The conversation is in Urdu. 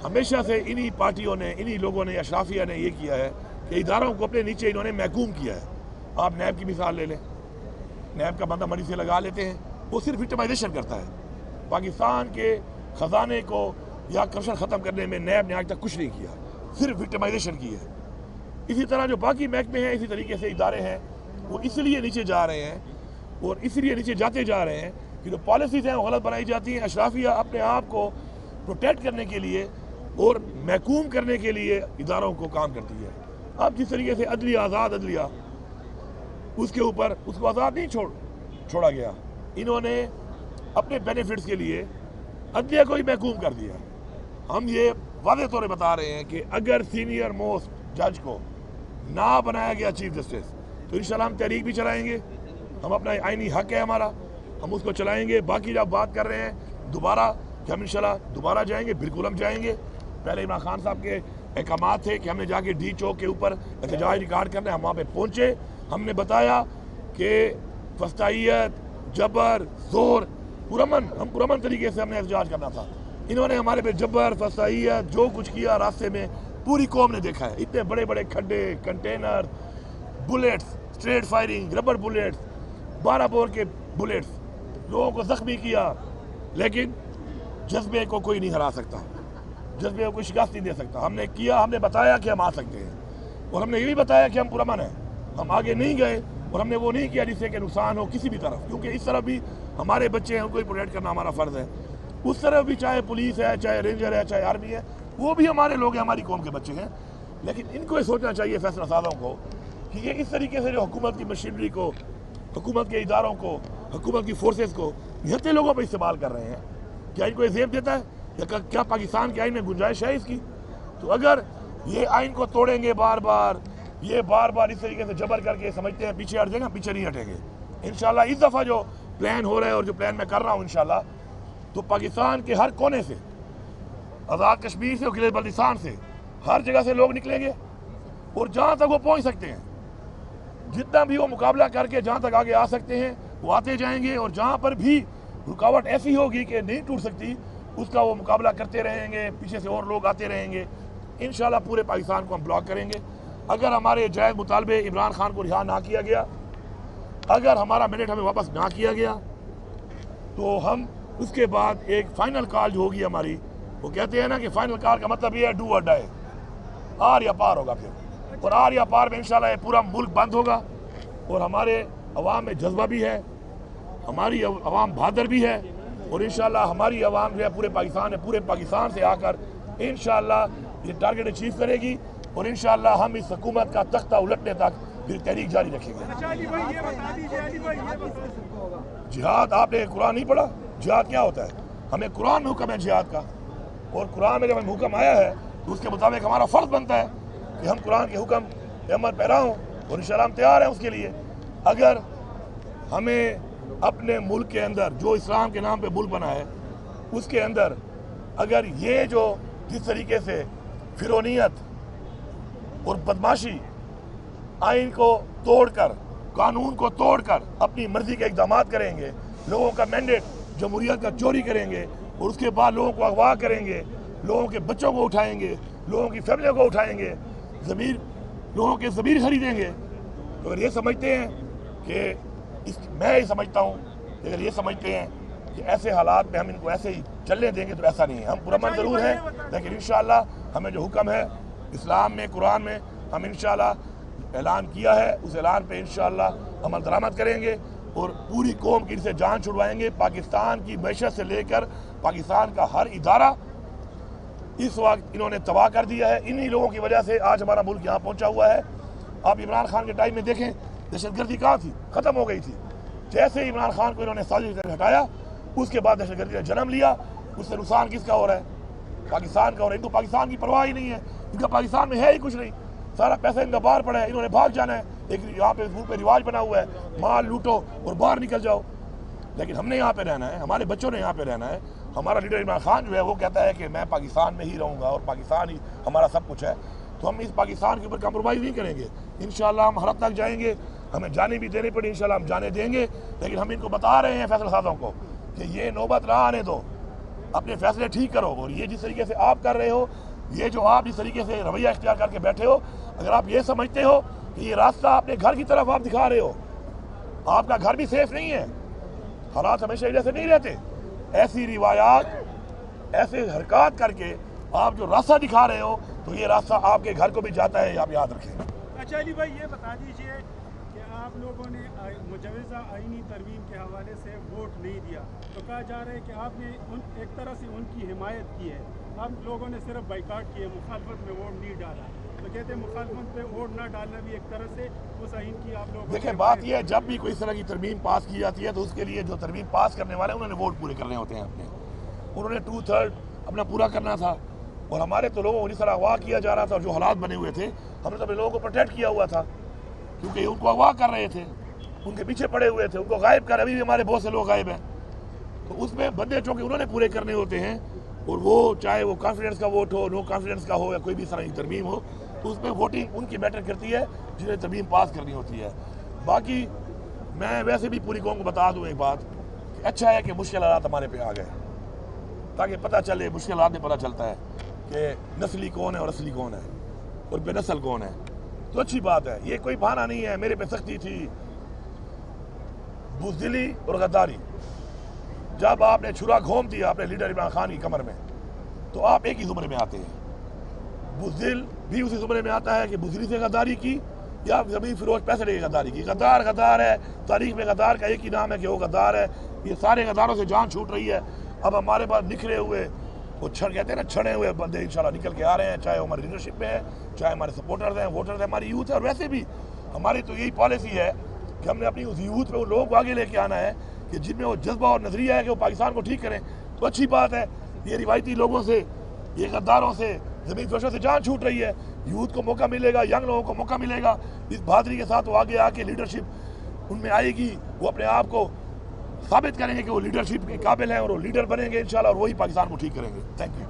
ہمیشہ سے انہی پارٹیوں نے، انہی لوگوں نے، اشرافیہ نے یہ کیا ہے کہ اداروں کو اپنے نیچے انہوں نے محکوم کیا ہے۔ آپ نیب کی مثال لے لیں، نیب کا بندہ منی سے لگا لیتے ہیں، وہ صرف وکٹمائزیشن کرتا ہے۔ پاکستان کے خزانے کو یا کرپشن ختم کرنے میں نیب نے آج تک کچھ نہیں کیا، صرف وکٹمائزیشن کی ہے۔ اسی طرح جو باقی محکمے ہیں، اسی طریقے سے ادارے ہیں، وہ اس لیے نیچے جا رہے ہیں اور اس لیے نیچے جاتے جا رہے ہیں کہ جو پالیسیز ہیں وہ غلط بنائی جاتی ہیں۔ اشرافیہ اپنے آپ کو پروٹیکٹ کرنے کے لیے اور محکوم کرنے کے لیے اداروں کو کام کرتی ہے۔ اب جس طریقے سے عدلیہ، آزاد عدلیہ، اس کے اوپر اس کو آزاد نہیں چھوڑا گیا، انہوں نے اپنے بینیفٹس کے لیے عدلیہ کو ہی محکوم کر دیا۔ ہم یہ واضح طور پہ بتا رہے ہیں کہ اگر سینئر موسٹ جج کو نہ بنایا گیا چیف جسٹس تو انشاءاللہ ہم تحریک بھی چلائیں گے، ہم اپنا آئینی حق ہے ہمارا، ہم اس کو چلائیں گے۔ باقی جب بات کر رہے ہیں دوبارہ کہ ہم انشاءاللہ دوبارہ جائیں گے، بالکل ہم جائیں گے۔ پہلے عمران خان صاحب کے احکامات تھے کہ ہم نے جا کے ڈی چوک کے اوپر احتجاج ریکارڈ کرنا ہے، ہم وہاں پہ پہنچے، ہم نے بتایا کہ فسطائیت، جبر، زور، ہم پرامن طریقے سے ہم نے احتجاج کرنا تھا۔ انہوں نے ہمارے پہ جبر، فسطائیت، جو کچھ کیا راستے میں پوری قوم نے دیکھا ہے۔ اتنے بڑے بڑے کھڈے، container, bullets, straight firing, rubber bullets, 12 bore کے بلیٹس، لوگوں کو زخمی کیا، لیکن جذبے کو کوئی نہیں ہرا سکتا، جذبے کو کوئی شکست نہیں دے سکتا۔ ہم نے کیا، ہم نے بتایا کہ ہم آ سکتے ہیں، اور ہم نے یہ بھی بتایا کہ ہم پرامن ہیں، ہم آگے نہیں گئے، اور ہم نے وہ نہیں کیا جس سے کہ نقصان ہو کسی بھی طرف، کیونکہ اس طرف بھی ہمارے بچے ہیں، ان کو پروٹیکٹ کرنا ہمارا فرض ہے۔ اس طرف بھی چاہے پولیس ہے، چاہے رینجر ہے، چاہے آرمی ہے، وہ بھی ہمارے لوگ ہیں، ہماری قوم کے بچے ہیں۔ لیکن ان کو یہ سوچنا چاہیے فیصلہ سازوں کو کہ یہ اس طریقے سے جو حکومت کی مشینری کو، حکومت کے اداروں کو، حکومت کی فورسز کو نہتے لوگوں پر استعمال کر رہے ہیں، کیا ان کو یہ زیب دیتا ہے؟ یا کیا پاکستان کے آئین میں گنجائش ہے اس کی؟ تو اگر یہ آئین کو توڑیں گے بار بار اس طریقے سے جبر کر کے سمجھتے ہیں پیچھے ہٹ جائیں گے، پیچھے نہیں ہٹیں گے انشاءاللہ۔ اس دفعہ جو پلان ہو رہا ہے اور جو پلان میں کر رہا ہوں انشاءاللہ، تو پاکستان کے ہر کونے سے، آزاد کشمیر سے اور گلگت بلتستان سے، ہر جگہ سے لوگ نکلیں گے، اور جہاں تک وہ پہنچ سکتے ہیں، جتنا بھی وہ مقابلہ کر کے جہاں تک آگے آ سکتے ہیں وہ آتے جائیں گے، اور جہاں پر بھی رکاوٹ ایسی ہوگی کہ نہیں ٹوٹ سکتی، اس کا وہ مقابلہ کرتے رہیں گے، پیچھے سے اور لوگ آتے رہیں گے۔ انشاءاللہ پورے پاکستان کو ہم بلاک کریں گے۔ اگر ہمارے جائز مطالبے عمران خان کو رہا نہ کیا گیا، اگر ہمارا مینڈیٹ ہمیں واپس نہ کیا گیا، تو ہم اس کے بعد ایک فائنل کال جو ہوگی ہماری، وہ کہتے ہیں نا کہ فائنل کال کا مطلب یہ ہے ڈو اور ڈائی، آر یا پار ہوگا پھر، اور آر یا پار میں انشاءاللہ یہ پورا ملک بند ہوگا، اور ہمارے عوام میں جذبہ بھی ہے، ہماری عوام بہادر بھی ہے، اور انشاءاللہ ہماری عوام جو ہے پورے پاکستان سے آ کر انشاءاللہ یہ ٹارگٹ اچیو کرے گی، اور انشاءاللہ ہم اس حکومت کا تختہ الٹنے تک پھر تحریک جاری رکھیں گے۔ جہاد، آپ نے قرآن نہیں پڑھا؟ جہاد کیا ہوتا ہے؟ ہمیں قرآن میں حکم ہے جہاد کا، اور قرآن میں جب ہمیں حکم آیا ہے تو اس کے مطابق ہمارا فرض بنتا ہے کہ ہم قرآن کے حکم پہ عمل پیرا ہوں، اور انشاءاللہ ہم تیار ہیں اس کے لیے۔ اگر ہمیں اپنے ملک کے اندر جو اسلام کے نام پہ ملک بنا ہے، اس کے اندر اگر یہ جو جس طریقے سے فرونیت اور بدماشی، آئین کو توڑ کر، قانون کو توڑ کر اپنی مرضی کے اقدامات کریں گے، لوگوں کا مینڈیٹ جمہوریت کا چوری کریں گے، اور اس کے بعد لوگوں کو اغوا کریں گے، لوگوں کے بچوں کو اٹھائیں گے، لوگوں کی فیملیوں کو اٹھائیں گے، لوگوں کے ضمیر خریدیں گے، تو اگر یہ سمجھتے ہیں کہ میں یہ سمجھتا ہوں کہ اگر یہ سمجھتے ہیں کہ ایسے حالات میں ہم ان کو ایسے ہی چلنے دیں گے، تو ایسا نہیں ہے۔ ہم پرامن ضرور ہیں، لیکن انشاءاللہ ہمیں جو حکم ہے اسلام میں، قرآن میں، ہم انشاءاللہ اعلان کیا ہے، اس اعلان پہ انشاءاللہ عمل درآمد کریں گے، اور پوری قوم کی سے جان چھڑوائیں گے۔ پاکستان کی معیشت سے لے کر پاکستان کا ہر ادارہ اس وقت انہوں نے تباہ کر دیا ہے۔ انہی لوگوں کی وجہ سے آج ہمارا ملک یہاں پہنچا ہوا ہے۔ آپ عمران خان کے ٹائم میں دیکھیں، دہشت گردی کہاں تھی؟ ختم ہو گئی تھی۔ جیسے ہی عمران خان کو انہوں نے سازش سے ہٹایا، اس کے بعد دہشت گردی کا جنم لیا۔ اس سے نقصان کس کا ہو رہا ہے؟ پاکستان کا ہو رہا ہے۔ ان کو پاکستان کی پرواہ ہی نہیں ہے، ان کا پاکستان میں ہے ہی کچھ نہیں، سارا پیسہ ان کا باہر پڑا ہے، انہوں نے بھاگ جانا ہے۔ ایک یہاں پہ ملک پہ رواج بنا ہوا ہے، مال لوٹو اور باہر نکل جاؤ، لیکن ہم نے یہاں پہ رہنا ہے، ہمارے بچوں نے یہاں پہ رہنا ہے۔ ہمارا لیڈر عمران خان جو ہے وہ کہتا ہے کہ میں پاکستان میں ہی رہوں گا، اور پاکستان ہی ہمارا سب کچھ ہے، تو ہم اس پاکستان کے اوپر کمپرومائز نہیں کریں گے۔ انشاءاللہ ہم ہر حد تک جائیں گے، ہمیں جانے بھی دینی پڑی انشاءاللہ ہم جانے دیں گے، لیکن ہم ان کو بتا رہے ہیں فیصلہ سازوں کو کہ یہ نوبت نہ آنے دو، اپنے فیصلے ٹھیک کرو. اور یہ جس طریقے سے آپ کر رہے ہو, یہ جو آپ جس طریقے سے رویہ اختیار کر کے بیٹھے ہو, اگر آپ یہ سمجھتے ہو کہ یہ راستہ اپنے گھر کی طرف آپ دکھا رہے ہو, آپ کا گھر بھی سیف نہیں ہے. حالات ہمیشہ ایسے نہیں رہتے. ایسی روایات, ایسے حرکات کر کے آپ جو راستہ دکھا رہے ہو, تو یہ راستہ آپ کے گھر کو بھی جاتا ہے, آپ یاد رکھیں. اچھا علی بھائی, یہ بتا دیجئے کہ آپ لوگوں نے مجوزہ آئینی ترمیم کے حوالے سے ووٹ نہیں دیا, تو کہا جا رہا ہے کہ آپ نے ایک طرح سے ان کی حمایت کی ہے. آپ لوگوں نے صرف بائیکاٹ کیے, مخالفت میں ووٹ نہیں ڈالا. تو کہتے ہیں مخالفت پہ ووٹ نہ ڈالنا بھی ایک طرح سے اس آئین کی آپ لوگوں. دیکھیں بات یہ ہے, جب بھی کوئی اس طرح کی ترمیم پاس کی جاتی ہے تو اس کے لیے جو ترمیم پاس کرنے والے ہیں انہوں نے ووٹ پورے کرنے ہوتے ہیں اپنے. انہوں نے 2/3 اپنا پورا کرنا تھا. اور ہمارے تو لوگوں کو جس طرح اغوا کیا جا رہا تھا, اور جو حالات بنے ہوئے تھے, ہم نے تو اپنے لوگوں کو پروٹیکٹ کیا ہوا تھا, کیونکہ ان کو اغوا کر رہے تھے, ان کے پیچھے پڑے ہوئے تھے, ان کو غائب کر. ابھی بھی ہمارے بہت سے لوگ غائب ہیں. تو اس میں بندے چونکہ انہوں نے پورے کرنے ہوتے ہیں, اور وہ چاہے وہ کانفیڈنس کا ووٹ ہو, نو کانفیڈنس کا ہو, یا کوئی بھی اس طرح کی ترمیم ہو, تو اس میں ووٹنگ ان کی میٹر کرتی ہے جنہیں ترمیم پاس کرنی ہوتی ہے. باقی میں ویسے بھی پوری قوم کو بتا دوں ایک بات, کہ اچھا ہے کہ مشکل حالات ہمارے پہ آ گئے, تاکہ پتہ چلے, مشکل حالات میں پتہ چلتا ہے کہ نسلی کون ہے اور اصلی کون ہے, اور بے نسل کون ہے. تو اچھی بات ہے, یہ کوئی بہانہ نہیں ہے. میرے پہ سختی تھی, بزدلی اور غداری. جب آپ نے چھرا گھوم دیا اپنے لیڈر عمران خان کی کمر میں, تو آپ ایک ہی زمرے میں آتے ہیں. بزدل بھی اسی زمرے میں آتا ہے کہ بزدلی سے غداری کی, یا زمین فروش پیسے لے کے غداری کی. غدار غدار ہے, تاریخ میں غدار کا ایک ہی نام ہے کہ وہ غدار ہے. یہ سارے غداروں سے جان چھوٹ رہی ہے. اب ہمارے پاس نکھرے ہوئے, وہ کہتے ہیں نا, چھڑے ہوئے بندے انشاءاللہ نکل کے آ رہے ہیں, چاہے ہماری لیڈرشپ میں ہے, چاہے ہمارے سپورٹرز ہیں, ووٹرز ہیں, ہماری یوتھ ہے. اور ویسے بھی ہماری تو یہی پالیسی ہے کہ ہم نے اپنی اس یوتھ میں وہ لوگ آگے لے کے آنا ہے کہ جن میں وہ جذبہ اور نظریہ ہے کہ وہ پاکستان کو ٹھیک کریں. تو اچھی بات ہے, یہ روایتی لوگوں سے, یہ غداروں سے, زمین فروشوں سے جان چھوٹ رہی ہے. یوتھ کو موقع ملے گا, ینگ لوگوں کو موقع ملے گا. اس بہادری کے ساتھ وہ آگے آ کے لیڈرشپ ان میں آئے گی, وہ اپنے آپ کو ثابت کریں گے کہ وہ لیڈرشپ کے قابل ہیں, اور وہ لیڈر بنیں گے انشاءاللہ, اور وہی پاکستان کو ٹھیک کریں گے. Thank you.